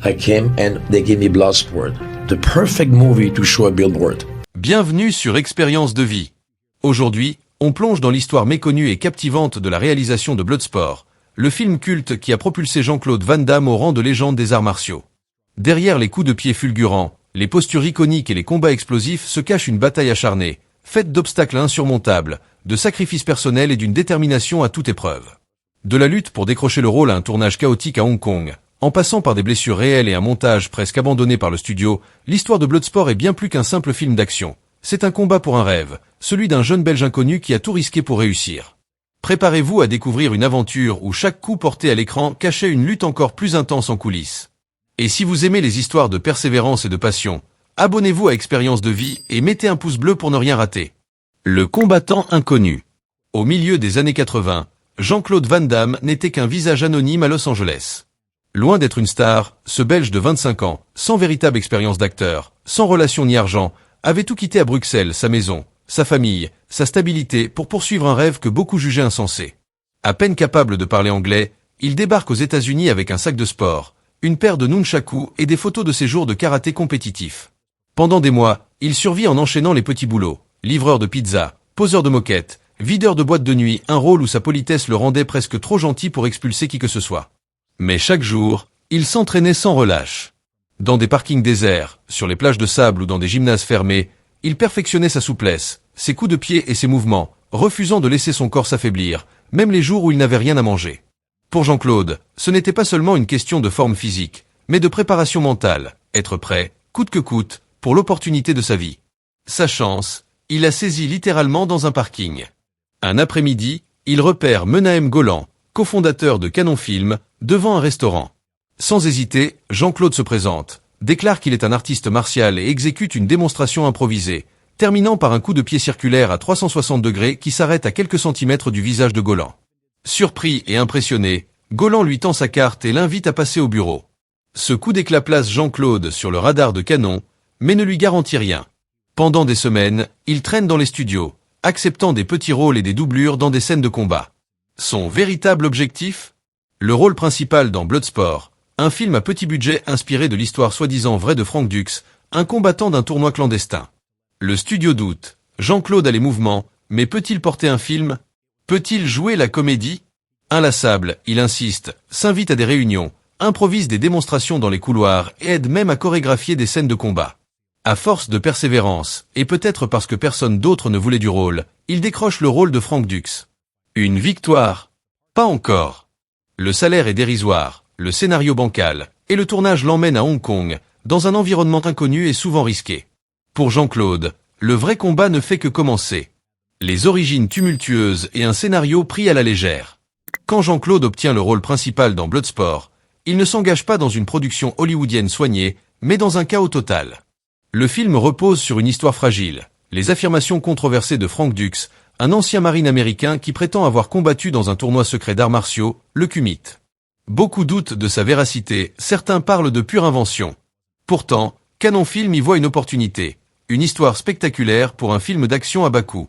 I came and they gave me Bloodsport, the perfect movie to show a billboard. Bienvenue sur Expérience de vie. Aujourd'hui, on plonge dans l'histoire méconnue et captivante de la réalisation de Bloodsport, le film culte qui a propulsé Jean-Claude Van Damme au rang de légende des arts martiaux. Derrière les coups de pied fulgurants, les postures iconiques et les combats explosifs se cache une bataille acharnée, faite d'obstacles insurmontables, de sacrifices personnels et d'une détermination à toute épreuve. De la lutte pour décrocher le rôle à un tournage chaotique à Hong Kong, en passant par des blessures réelles et un montage presque abandonné par le studio, l'histoire de Bloodsport est bien plus qu'un simple film d'action. C'est un combat pour un rêve, celui d'un jeune Belge inconnu qui a tout risqué pour réussir. Préparez-vous à découvrir une aventure où chaque coup porté à l'écran cachait une lutte encore plus intense en coulisses. Et si vous aimez les histoires de persévérance et de passion, abonnez-vous à Expérience de vie et mettez un pouce bleu pour ne rien rater. Le combattant inconnu. Au milieu des années 80, Jean-Claude Van Damme n'était qu'un visage anonyme à Los Angeles. Loin d'être une star, ce Belge de 25 ans, sans véritable expérience d'acteur, sans relation ni argent, avait tout quitté à Bruxelles, sa maison, sa famille, sa stabilité pour poursuivre un rêve que beaucoup jugeaient insensé. À peine capable de parler anglais, il débarque aux États-Unis avec un sac de sport, une paire de nunchakus et des photos de ses jours de karaté compétitif. Pendant des mois, il survit en enchaînant les petits boulots, livreur de pizza, poseur de moquettes, videur de boîte de nuit, un rôle où sa politesse le rendait presque trop gentil pour expulser qui que ce soit. Mais chaque jour, il s'entraînait sans relâche. Dans des parkings déserts, sur les plages de sable ou dans des gymnases fermés, il perfectionnait sa souplesse, ses coups de pied et ses mouvements, refusant de laisser son corps s'affaiblir, même les jours où il n'avait rien à manger. Pour Jean-Claude, ce n'était pas seulement une question de forme physique, mais de préparation mentale, être prêt, coûte que coûte, pour l'opportunité de sa vie. Sa chance, il la saisit littéralement dans un parking. Un après-midi, il repère Menahem Golan, cofondateur de Canon Film, devant un restaurant. Sans hésiter, Jean-Claude se présente, déclare qu'il est un artiste martial et exécute une démonstration improvisée, terminant par un coup de pied circulaire à 360 degrés qui s'arrête à quelques centimètres du visage de Golan. Surpris et impressionné, Golan lui tend sa carte et l'invite à passer au bureau. Ce coup d'éclat place Jean-Claude sur le radar de Canon, mais ne lui garantit rien. Pendant des semaines, il traîne dans les studios, acceptant des petits rôles et des doublures dans des scènes de combat. Son véritable objectif ? Le rôle principal dans Bloodsport, un film à petit budget inspiré de l'histoire soi-disant vraie de Frank Dux, un combattant d'un tournoi clandestin. Le studio doute, Jean-Claude a les mouvements, mais peut-il porter un film ? Peut-il jouer la comédie ? Inlassable, il insiste, s'invite à des réunions, improvise des démonstrations dans les couloirs et aide même à chorégraphier des scènes de combat. À force de persévérance, et peut-être parce que personne d'autre ne voulait du rôle, il décroche le rôle de Frank Dux. Une victoire ? Pas encore. Le salaire est dérisoire, le scénario bancal, et le tournage l'emmène à Hong Kong, dans un environnement inconnu et souvent risqué. Pour Jean-Claude, le vrai combat ne fait que commencer. Les origines tumultueuses et un scénario pris à la légère. Quand Jean-Claude obtient le rôle principal dans Bloodsport, il ne s'engage pas dans une production hollywoodienne soignée, mais dans un chaos total. Le film repose sur une histoire fragile, les affirmations controversées de Frank Dux, un ancien marine américain qui prétend avoir combattu dans un tournoi secret d'arts martiaux, le Kumite. Beaucoup doutent de sa véracité, certains parlent de pure invention. Pourtant, Canon Film y voit une opportunité, une histoire spectaculaire pour un film d'action à bas coût.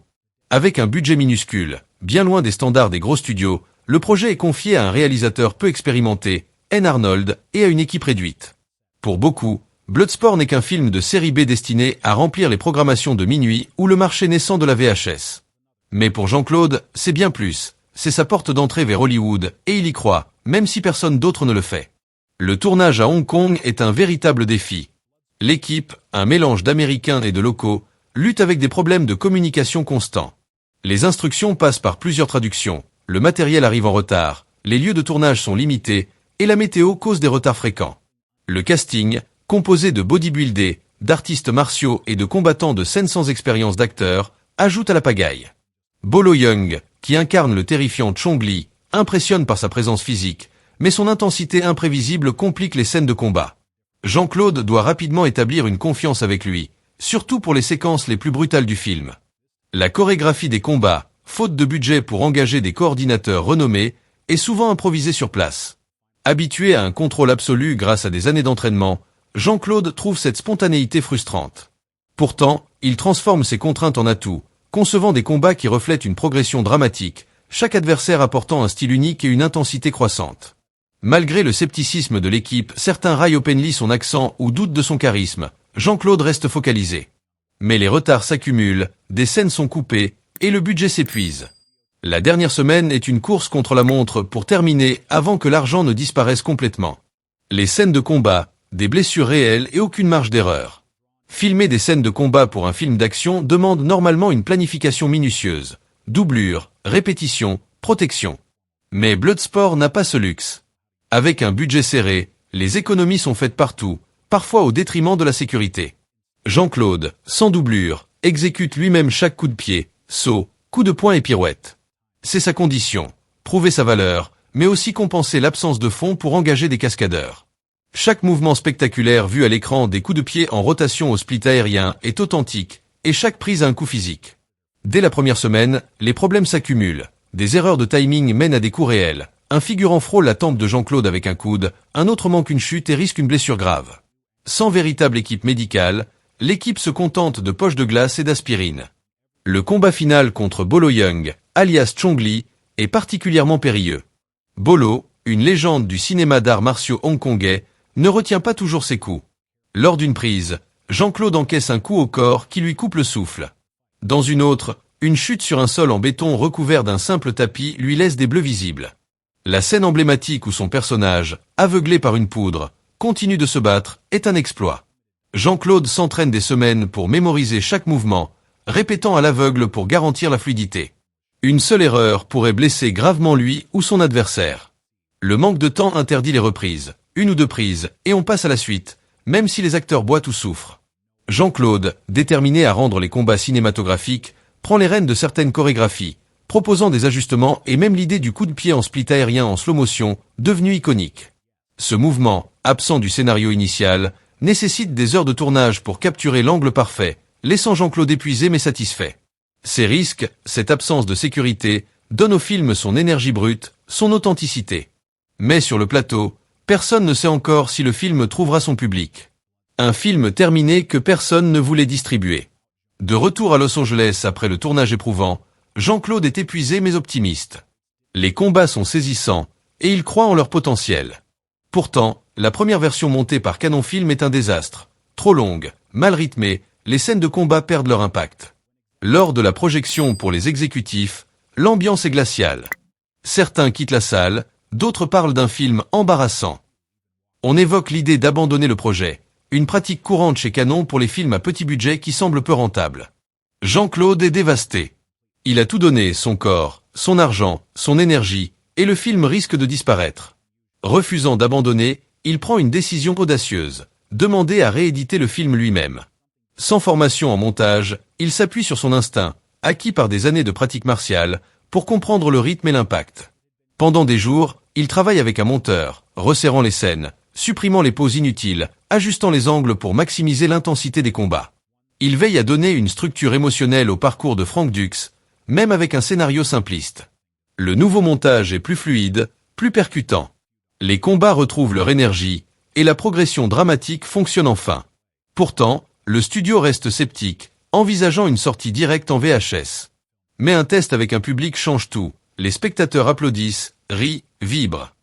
Avec un budget minuscule, bien loin des standards des gros studios, le projet est confié à un réalisateur peu expérimenté, N. Arnold, et à une équipe réduite. Pour beaucoup, Bloodsport n'est qu'un film de série B destiné à remplir les programmations de minuit ou le marché naissant de la VHS. Mais pour Jean-Claude, c'est bien plus. C'est sa porte d'entrée vers Hollywood, et il y croit, même si personne d'autre ne le fait. Le tournage à Hong Kong est un véritable défi. L'équipe, un mélange d'Américains et de locaux, lutte avec des problèmes de communication constants. Les instructions passent par plusieurs traductions, le matériel arrive en retard, les lieux de tournage sont limités, et la météo cause des retards fréquents. Le casting, composé de bodybuildés, d'artistes martiaux et de combattants de scène sans expérience d'acteurs, ajoute à la pagaille. Bolo Yeung, qui incarne le terrifiant Chong Li, impressionne par sa présence physique, mais son intensité imprévisible complique les scènes de combat. Jean-Claude doit rapidement établir une confiance avec lui, surtout pour les séquences les plus brutales du film. La chorégraphie des combats, faute de budget pour engager des coordinateurs renommés, est souvent improvisée sur place. Habitué à un contrôle absolu grâce à des années d'entraînement, Jean-Claude trouve cette spontanéité frustrante. Pourtant, il transforme ses contraintes en atouts, concevant des combats qui reflètent une progression dramatique, chaque adversaire apportant un style unique et une intensité croissante. Malgré le scepticisme de l'équipe, certains raillent openly son accent ou doutent de son charisme. Jean-Claude reste focalisé. Mais les retards s'accumulent, des scènes sont coupées, et le budget s'épuise. La dernière semaine est une course contre la montre pour terminer avant que l'argent ne disparaisse complètement. Les scènes de combat, des blessures réelles et aucune marge d'erreur. Filmer des scènes de combat pour un film d'action demande normalement une planification minutieuse. Doublure, répétition, protection. Mais Bloodsport n'a pas ce luxe. Avec un budget serré, les économies sont faites partout, parfois au détriment de la sécurité. Jean-Claude, sans doublure, exécute lui-même chaque coup de pied, saut, coup de poing et pirouette. C'est sa condition, prouver sa valeur, mais aussi compenser l'absence de fond pour engager des cascadeurs. Chaque mouvement spectaculaire vu à l'écran des coups de pied en rotation au split aérien est authentique, et chaque prise a un coup physique. Dès la première semaine, les problèmes s'accumulent, des erreurs de timing mènent à des coups réels. Un figurant frôle la tempe de Jean-Claude avec un coude, un autre manque une chute et risque une blessure grave. Sans véritable équipe médicale, l'équipe se contente de poches de glace et d'aspirine. Le combat final contre Bolo Yeung, alias Chong Li, est particulièrement périlleux. Bolo, une légende du cinéma d'arts martiaux hongkongais, ne retient pas toujours ses coups. Lors d'une prise, Jean-Claude encaisse un coup au corps qui lui coupe le souffle. Dans une autre, une chute sur un sol en béton recouvert d'un simple tapis lui laisse des bleus visibles. La scène emblématique où son personnage, aveuglé par une poudre, continue de se battre, est un exploit. Jean-Claude s'entraîne des semaines pour mémoriser chaque mouvement, répétant à l'aveugle pour garantir la fluidité. Une seule erreur pourrait blesser gravement lui ou son adversaire. Le manque de temps interdit les reprises, 1 ou 2 prises, et on passe à la suite, même si les acteurs boitent ou souffrent. Jean-Claude, déterminé à rendre les combats cinématographiques, prend les rênes de certaines chorégraphies, proposant des ajustements et même l'idée du coup de pied en split aérien en slow motion, devenu iconique. Ce mouvement, absent du scénario initial, nécessite des heures de tournage pour capturer l'angle parfait, laissant Jean-Claude épuisé mais satisfait. Ces risques, cette absence de sécurité, donnent au film son énergie brute, son authenticité. Mais sur le plateau, personne ne sait encore si le film trouvera son public. Un film terminé que personne ne voulait distribuer. De retour à Los Angeles après le tournage éprouvant, Jean-Claude est épuisé mais optimiste. Les combats sont saisissants, et il croit en leur potentiel. Pourtant, la première version montée par Canon Film est un désastre. Trop longue, mal rythmée, les scènes de combat perdent leur impact. Lors de la projection pour les exécutifs, l'ambiance est glaciale. Certains quittent la salle, d'autres parlent d'un film embarrassant. On évoque l'idée d'abandonner le projet, une pratique courante chez Canon pour les films à petit budget qui semblent peu rentables. Jean-Claude est dévasté. Il a tout donné, son corps, son argent, son énergie, et le film risque de disparaître. Refusant d'abandonner, il prend une décision audacieuse, demander à rééditer le film lui-même. Sans formation en montage, il s'appuie sur son instinct, acquis par des années de pratique martiale, pour comprendre le rythme et l'impact. Pendant des jours, il travaille avec un monteur, resserrant les scènes, supprimant les pauses inutiles, ajustant les angles pour maximiser l'intensité des combats. Il veille à donner une structure émotionnelle au parcours de Frank Dux, même avec un scénario simpliste. Le nouveau montage est plus fluide, plus percutant. Les combats retrouvent leur énergie, et la progression dramatique fonctionne enfin. Pourtant, le studio reste sceptique, envisageant une sortie directe en VHS. Mais un test avec un public change tout. Les spectateurs applaudissent, rient, vibrent.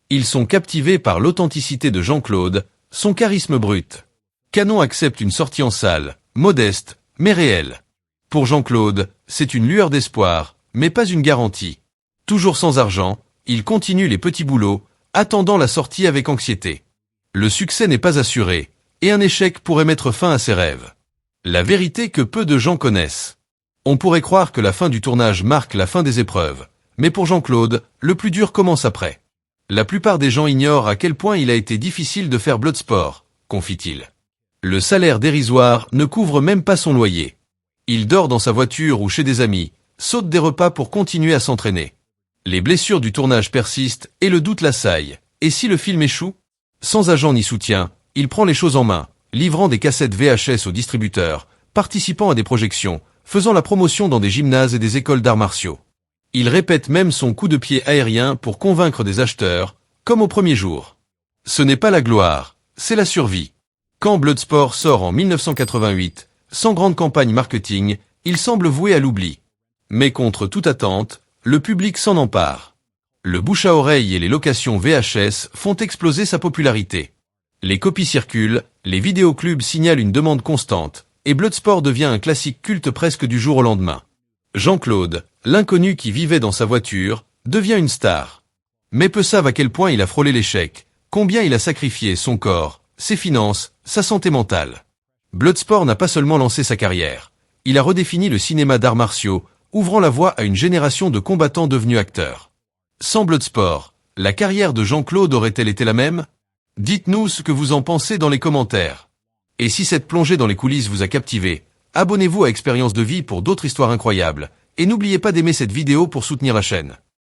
Ils sont captivés par l'authenticité de Jean-Claude, son charisme brut. Canon accepte une sortie en salle, modeste, mais réelle. Pour Jean-Claude, c'est une lueur d'espoir, mais pas une garantie. Toujours sans argent, il continue les petits boulots, attendant la sortie avec anxiété. Le succès n'est pas assuré, et un échec pourrait mettre fin à ses rêves. La vérité que peu de gens connaissent. On pourrait croire que la fin du tournage marque la fin des épreuves, mais pour Jean-Claude, le plus dur commence après. La plupart des gens ignorent à quel point il a été difficile de faire Bloodsport, confie-t-il. Le salaire dérisoire ne couvre même pas son loyer. Il dort dans sa voiture ou chez des amis, saute des repas pour continuer à s'entraîner. Les blessures du tournage persistent et le doute l'assaille. Et si le film échoue? Sans agent ni soutien, il prend les choses en main, livrant des cassettes VHS aux distributeurs, participant à des projections, faisant la promotion dans des gymnases et des écoles d'arts martiaux. Il répète même son coup de pied aérien pour convaincre des acheteurs, comme au premier jour. Ce n'est pas la gloire, c'est la survie. Quand Bloodsport sort en 1988, sans grande campagne marketing, il semble voué à l'oubli. Mais contre toute attente, le public s'en empare. Le bouche à oreille et les locations VHS font exploser sa popularité. Les copies circulent, les vidéoclubs signalent une demande constante, et Bloodsport devient un classique culte presque du jour au lendemain. Jean-Claude, l'inconnu qui vivait dans sa voiture, devient une star. Mais peu savent à quel point il a frôlé l'échec, combien il a sacrifié son corps, ses finances, sa santé mentale. Bloodsport n'a pas seulement lancé sa carrière, il a redéfini le cinéma d'arts martiaux, ouvrant la voie à une génération de combattants devenus acteurs. Sans Bloodsport, la carrière de Jean-Claude aurait-elle été la même? Dites-nous ce que vous en pensez dans les commentaires. Et si cette plongée dans les coulisses vous a captivé, abonnez-vous à Expérience de vie pour d'autres histoires incroyables, et n'oubliez pas d'aimer cette vidéo pour soutenir la chaîne.